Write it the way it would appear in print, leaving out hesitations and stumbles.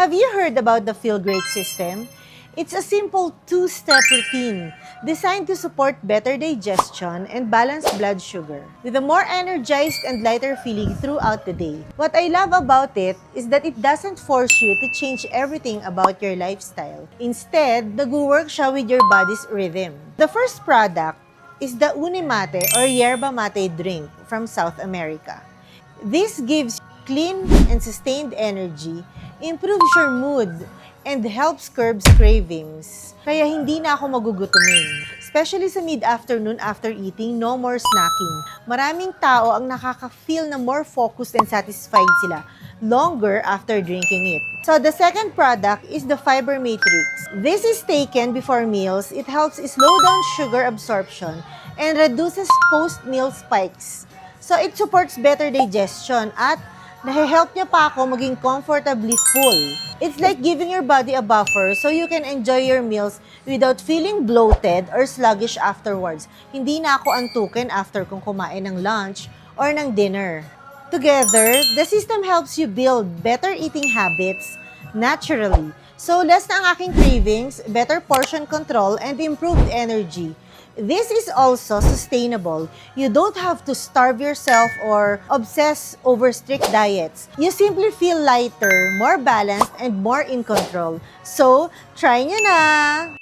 Have you heard about the Feel Great system? It's a simple two-step routine designed to support better digestion and balanced blood sugar, with a more energized and lighter feeling throughout the day. What I love about it is that it doesn't force you to change everything about your lifestyle. Instead, nag-work siya with your body's rhythm. The first product is the Unimate or Yerba Mate drink from South America. This gives clean and sustained energy, improves your mood, and helps curbs cravings. Kaya hindi na ako magugutumin. Especially sa mid-afternoon after eating, no more snacking. Maraming tao ang nakaka-feel na more focused and satisfied sila longer after drinking it. So the second product is the Fiber Matrix. This is taken before meals. It helps slow down sugar absorption and reduces post-meal spikes. So it supports better digestion at nahe-help niya pa ako maging comfortably full. It's like giving your body a buffer so you can enjoy your meals without feeling bloated or sluggish afterwards. Hindi na ako antukin after kung kumain ng lunch or ng dinner. Together, the system helps you build better eating habits naturally. So less na ang aking cravings, better portion control, and improved energy. This is also sustainable. You don't have to starve yourself or obsess over strict diets. You simply feel lighter, more balanced, and more in control. So, try nyo na!